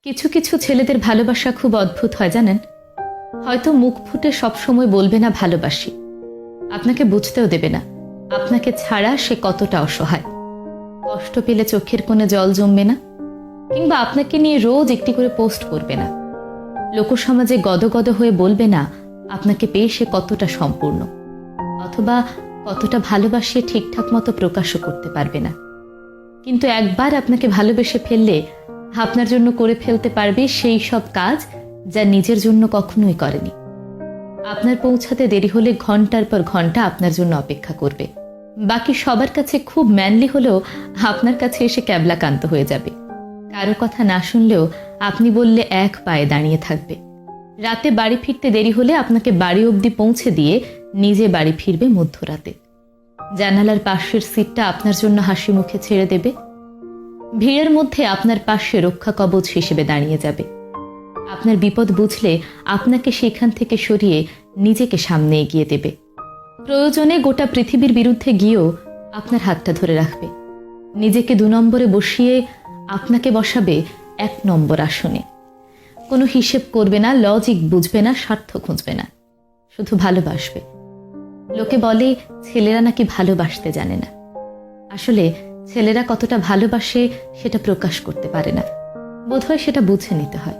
কিছু কিছু ছেলেদের ভালোবাসা খুব অদ্ভুত হয় জানেন। হয়তো মুখ ফুটে সবসময় বলবে না ভালোবাসি, আপনাকে বুঝতেও দেবে না আপনাকে ছাড়া সে কতটা অসহায়। কষ্ট পেলে চোখের কোণে জল জমবে না, কিংবা আপনাকে নিয়ে রোজ একটি করে পোস্ট করবে না। লোকসমাজে গদগদ হয়ে বলবে না আপনাকে পেয়ে সে কতটা সম্পূর্ণ, অথবা কতটা ভালোবাসে ঠিকঠাক মতো প্রকাশও করতে পারবে না। কিন্তু একবার আপনাকে ভালোবেসে ফেললে আপনার জন্য করে ফেলতে পারবে সেই সব কাজ যা নিজের জন্য কখনোই করেনি। আপনার পৌঁছাতে দেরি হলে ঘন্টার পর ঘন্টা আপনার জন্য অপেক্ষা করবে। বাকি সবার কাছে খুব ম্যানলি হলেও আপনার কাছে এসে ক্যাবলাকান্ত হয়ে যাবে। কারো কথা না শুনলেও আপনি বললে এক পায়ে দাঁড়িয়ে থাকবে। রাতে বাড়ি ফিরতে দেরি হলে আপনাকে বাড়ি অবধি পৌঁছে দিয়ে নিজে বাড়ি ফিরবে মধ্যরাতে। জানালার পাশের সিটটা আপনার জন্য হাসি মুখে ছেড়ে দেবে। ভিড়ের মধ্যে আপনার পাশে রক্ষা কবচ হিসেবে দাঁড়িয়ে যাবে। আপনার বিপদ বুঝলে আপনাকে সেখান থেকে সরিয়ে নিজেকে সামনে এগিয়ে দেবে। প্রয়োজনে গোটা পৃথিবীর বিরুদ্ধে গিয়েও আপনার হাতটা ধরে রাখবে। নিজেকে 2 নম্বরে বসিয়ে আপনাকে বসাবে 1 নম্বর আসনে। কোনো হিসেব করবে না, লজিক বুঝবে না, স্বার্থ খুঁজবে না, শুধু ভালোবাসবে। লোকে বলে ছেলেরা নাকি ভালোবাসতে জানে না। আসলে ছেলেরা কতটা ভালোবাসে সেটা প্রকাশ করতে পারে না, বোধহয় সেটা বুঝে নিতে হয়।